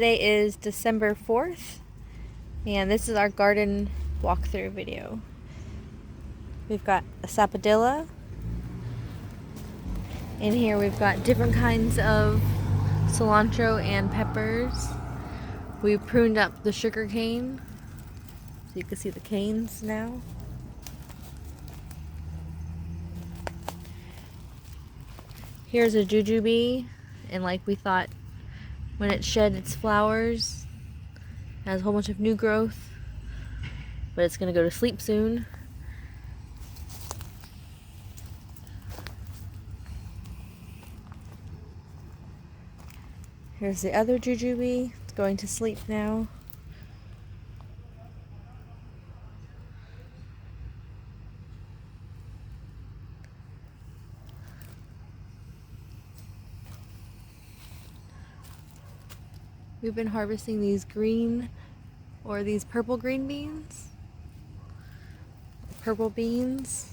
Today is December 4th, and this is our garden walkthrough video. We've got a sapodilla. In here we've got different kinds of cilantro and peppers. We pruned up the sugar cane, so you can see the canes now. Here's a jujube, and like we thought, when it shed its flowers, it has a whole bunch of new growth, but it's gonna go to sleep soon. Here's the other jujube. It's going to sleep now. We've been harvesting these green or these purple green beans. Purple beans.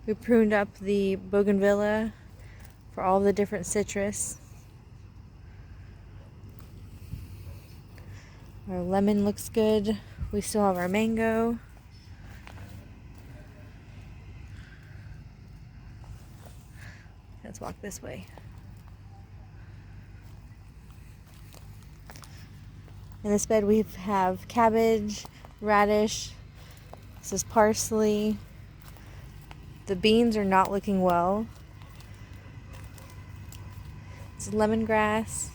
We pruned up the bougainvillea for all the different citrus. Our lemon looks good. We still have our mango. Let's walk this way. In this bed we have cabbage, radish, this is parsley. The beans are not looking well. It's lemongrass,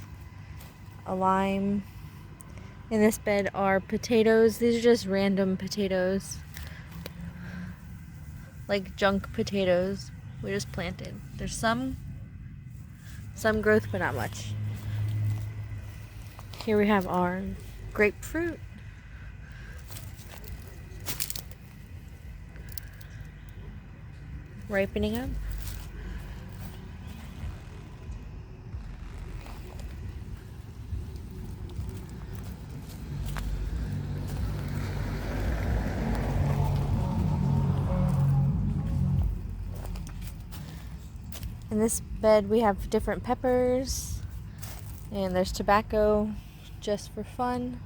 a lime. In this bed are potatoes. These are just random potatoes, like junk potatoes we just planted. There's some growth, but not much. Here we have our grapefruit. Ripening up. In this bed we have different peppers, and there's tobacco just for fun.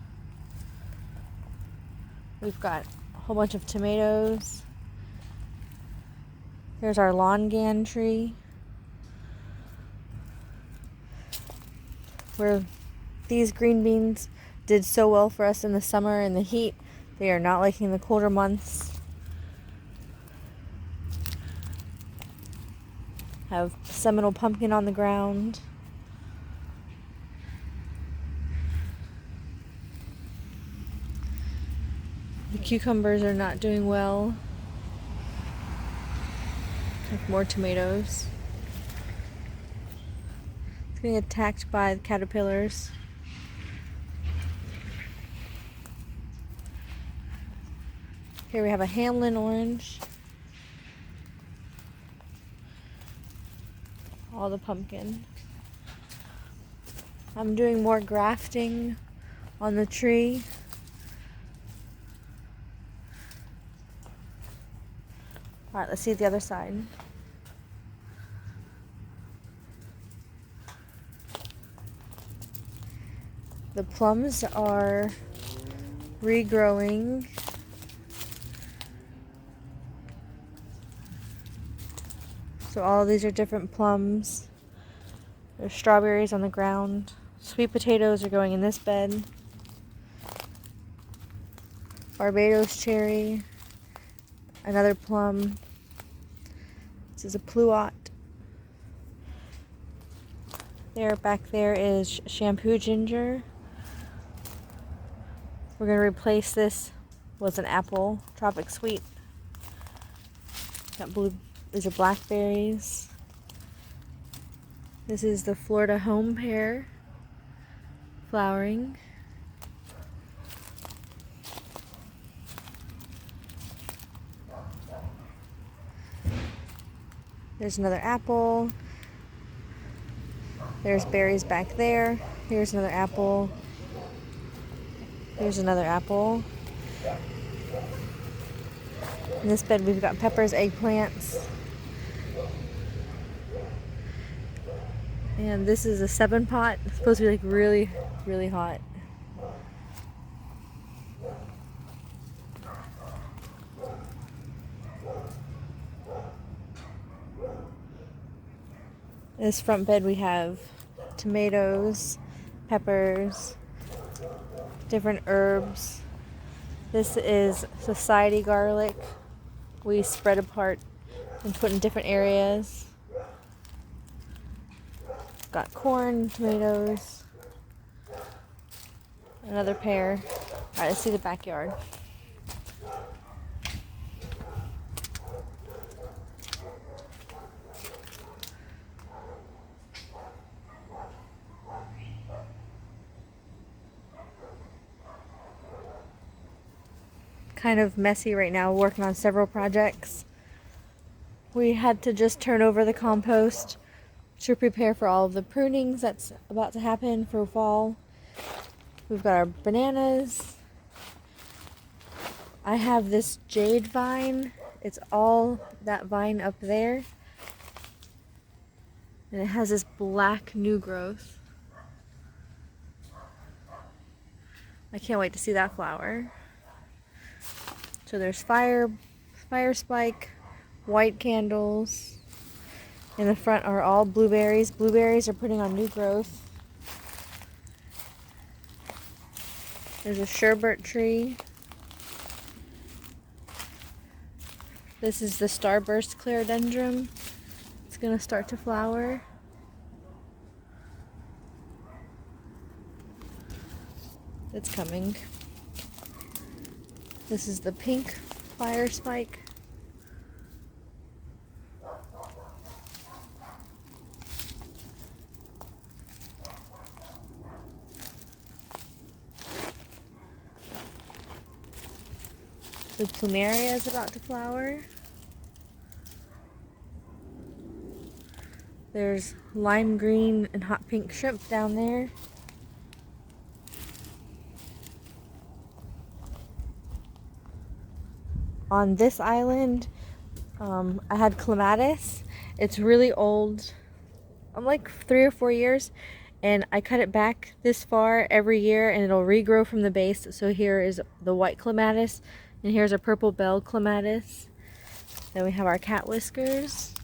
We've got a whole bunch of tomatoes. Here's our longan tree, where these green beans did so well for us in the summer and the heat. They are not liking the colder months. Have Seminole pumpkin on the ground. The cucumbers are not doing well. Have more tomatoes. It's getting attacked by the caterpillars. Here we have a Hamlin orange. All the pumpkin. I'm doing more grafting on the tree. Alright, let's see the other side. The plums are regrowing. So all of these are different plums. There's strawberries on the ground. Sweet potatoes are going in this bed. Barbados cherry. Another plum. This is a pluot. Back there is shampoo ginger. We're going to replace this with an apple, tropic sweet. Got blue. These are blackberries. This is the Florida home pear flowering. There's another apple. There's berries back there. Here's another apple. Here's another apple. In this bed we've got peppers, eggplants. And this is a 7-pot. It's supposed to be like really, really hot. In this front bed we have tomatoes, peppers, different herbs. This is society garlic. We spread apart and put in different areas. Got corn, tomatoes, another pear. Alright, let's see the backyard. Kind of messy right now, working on several projects. We had to just turn over the compost to prepare for all of the prunings that's about to happen for fall. We've got our bananas. I have this jade vine. It's all that vine up there. And it has this black new growth. I can't wait to see that flower. So there's Firespike, white candles. In the front are all blueberries. Blueberries are putting on new growth. There's a sherbet tree. This is the starburst Clerodendrum. It's going to start to flower. It's coming. This is the pink Firespike. The plumeria is about to flower. There's lime green and hot pink shrimp down there. On this island, I had clematis. It's really old. I'm like 3 or 4 years, and I cut it back this far every year, and it'll regrow from the base. So here is the white clematis, and here's a purple bell clematis. Then we have our cat whiskers.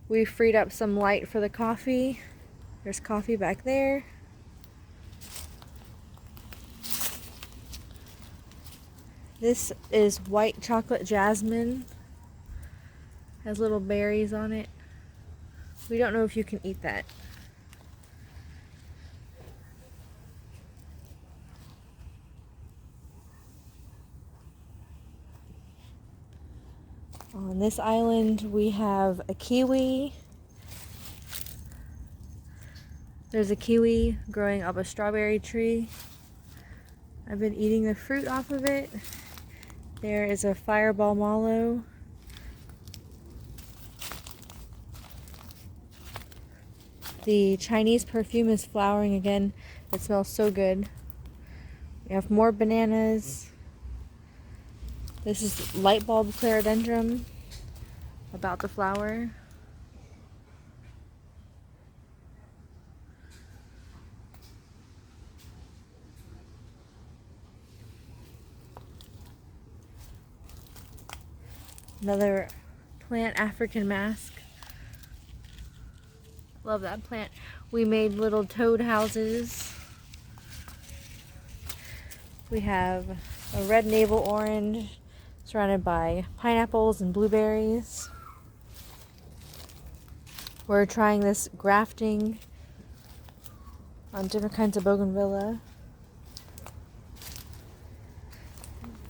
We freed up some light for the coffee. There's coffee back there. This is white chocolate jasmine. Has little berries on it. We don't know if you can eat that. On this island we have a kiwi. There's a kiwi growing up a strawberry tree. I've been eating the fruit off of it. There is a fireball mallow. The Chinese perfume is flowering again. It smells so good. We have more bananas. This is Lightbulb Clerodendrum, about to flower. Another plant, African mask. Love that plant. We made little toad houses. We have a red navel orange surrounded by pineapples and blueberries. We're trying this grafting on different kinds of bougainvillea.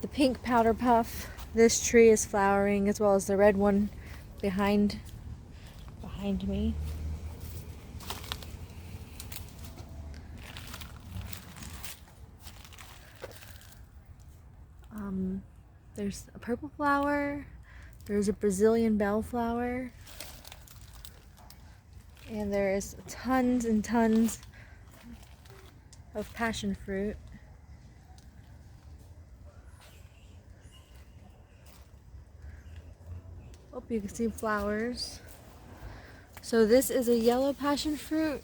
The pink powder puff. This tree is flowering, as well as the red one behind me. There's a purple flower. There's a Brazilian bellflower. And there is tons and tons of passion fruit. Oh, You can see flowers. So this is a yellow passion fruit,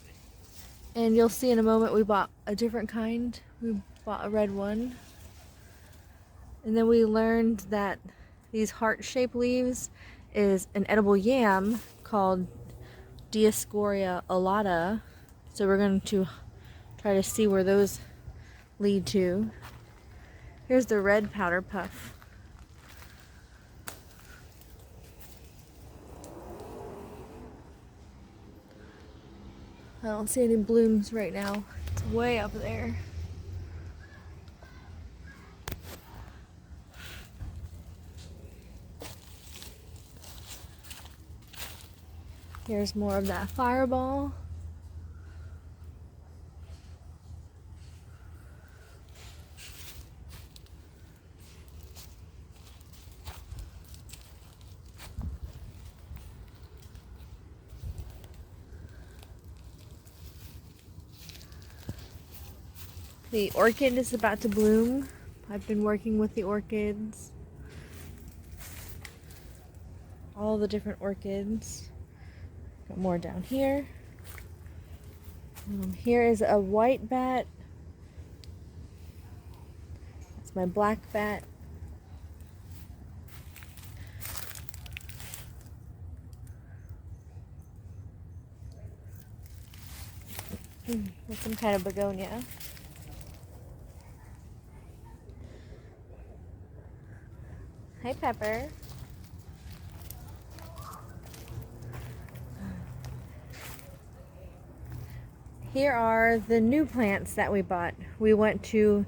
and you'll see in a moment we bought a different kind. We bought a red one. And then we learned that these heart-shaped leaves is an edible yam called Dioscorea alata. So we're going to try to see where those lead to. Here's the red powder puff. I don't see any blooms right now. It's way up there. Here's more of that fireball. The orchid is about to bloom. I've been working with the orchids. All the different orchids. Got more down here. Here is a white bat. That's my black bat. That's some kind of begonia. Hi, Pepper. Here are the new plants that we bought. We went to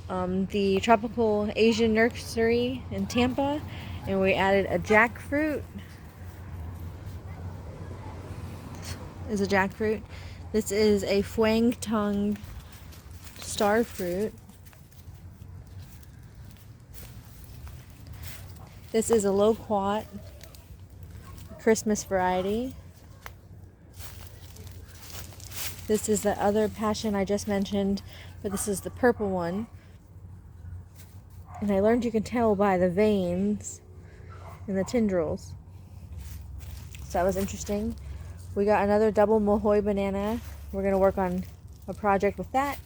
the tropical Asian nursery in Tampa, and we added a jackfruit. This is a jackfruit. This is a Fwang Tung star fruit. This is a Loquat, Christmas variety. This is the other passion I just mentioned, but this is the purple one. And I learned you can tell by the veins and the tendrils. So that was interesting. We got another double Mahoi banana. We're going to work on a project with that.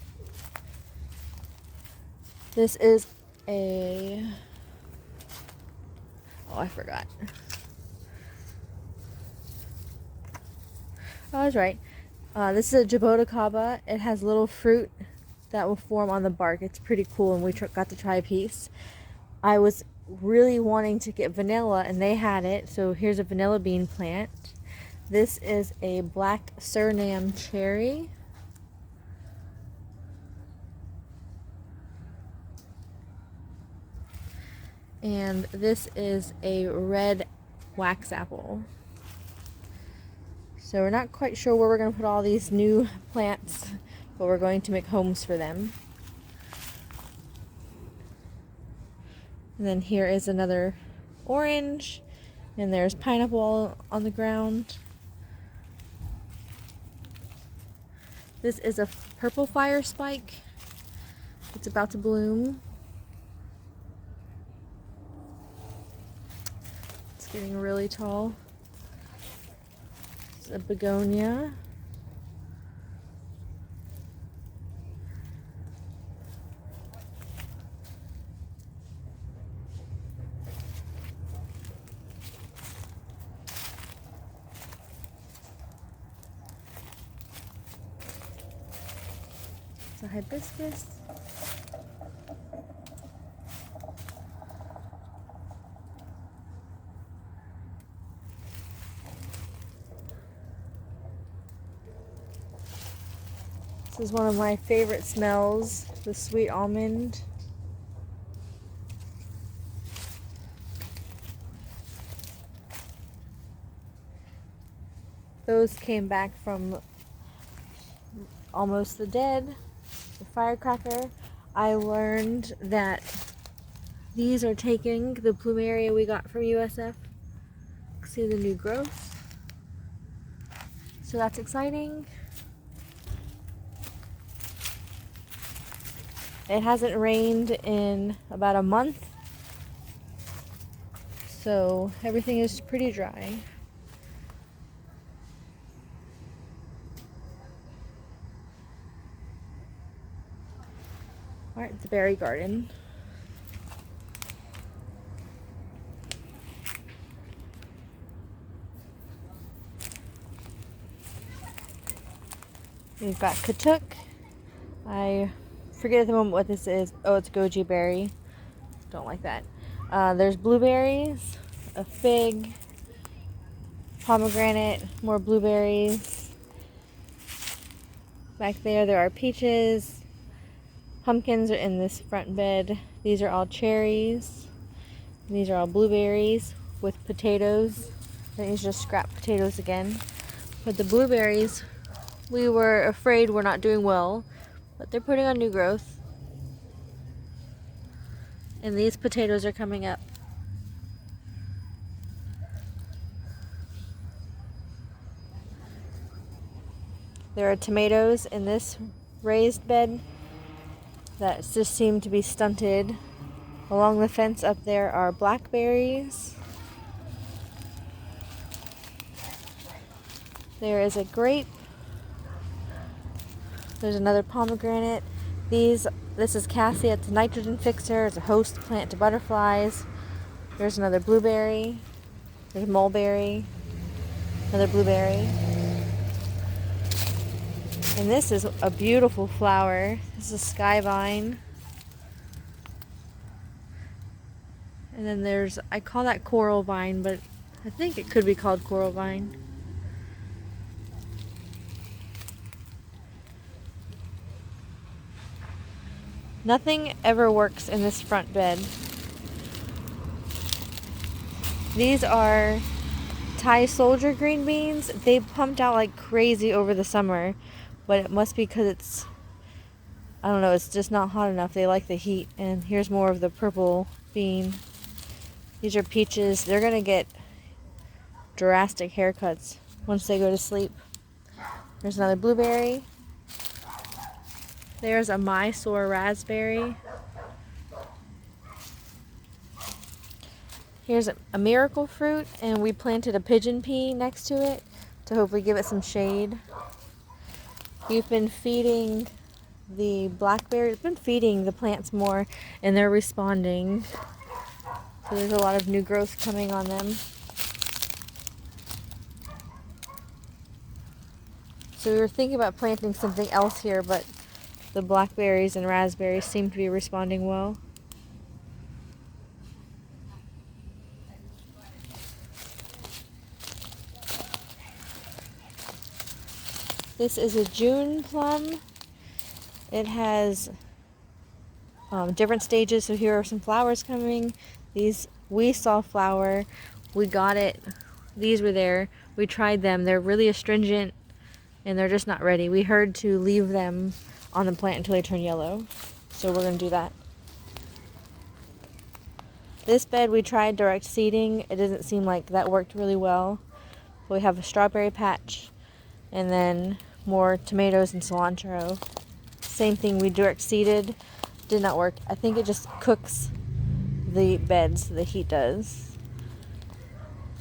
This is a... Oh, I forgot. Oh, I was right. This is a Jaboticaba. It has little fruit that will form on the bark. It's pretty cool, and we got to try a piece. I was really wanting to get vanilla, and they had it. So here's a vanilla bean plant. This is a black Surinam Cherry. And this is a red wax apple. So we're not quite sure where we're going to put all these new plants, but we're going to make homes for them. And then here is another orange, and there's pineapple on the ground. This is a purple firespike. It's about to bloom. It's getting really tall. It's a begonia. It's a hibiscus. This is one of my favorite smells, the sweet almond. Those came back from Almost the Dead, the firecracker. I learned that these are taking the plumeria we got from USF. See the new growth. So that's exciting. It hasn't rained in about a month, So everything is pretty dry. Alright, the berry garden. We've got katuk. I forget at the moment what this is. Oh, it's goji berry. Don't like that. There's blueberries, a fig, pomegranate, more blueberries. Back there are peaches. Pumpkins are in this front bed. These are all cherries. And these are all blueberries with potatoes. And these are just scrap potatoes again. But the blueberries, we were afraid were not doing well, but they're putting on new growth. And these potatoes are coming up. There are tomatoes in this raised bed that just seem to be stunted. Along the fence up there are blackberries. There is a grape. There's another pomegranate. This is cassia. It's a nitrogen fixer. It's a host plant to butterflies. There's another blueberry. There's mulberry. Another blueberry. And this is a beautiful flower. This is a sky vine. And then there's, I call that coral vine, but I think it could be called coral vine. Nothing ever works in this front bed. These are Thai soldier green beans. They pumped out like crazy over the summer, but it must be because it's, I don't know, it's just not hot enough. They like the heat. And here's more of the purple bean. These are peaches. They're going to get drastic haircuts once they go to sleep. There's another blueberry. There's a Mysore raspberry. Here's a miracle fruit, and we planted a pigeon pea next to it to hopefully give it some shade. We've been feeding the blackberries, been feeding the plants more, and they're responding. So there's a lot of new growth coming on them. So we were thinking about planting something else here, but the blackberries and raspberries seem to be responding well. This is a June Plum. It has different stages, so here are some flowers coming. These, we saw flower, we got it, these were there, we tried them, they're really astringent and they're just not ready. We heard to leave them on the plant until they turn yellow, so we're going to do that. This bed we tried direct seeding. It doesn't seem like that worked really well. We have a strawberry patch and then more tomatoes and cilantro. Same thing, we direct seeded, did not work. I think it just cooks the beds, the heat does.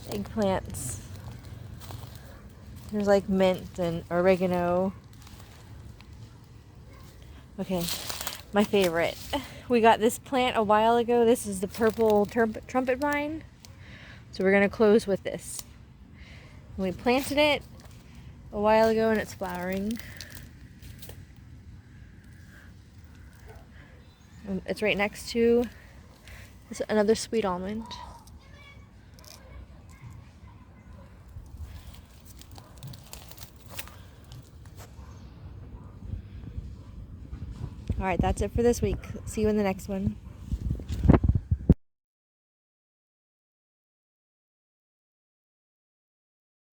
Eggplants. There's like mint and oregano. Okay, my favorite. We got this plant a while ago. This is the purple trumpet vine. So we're going to close with this. We planted it a while ago and it's flowering. And it's right next to another sweet almond. Alright, that's it for this week. See you in the next one.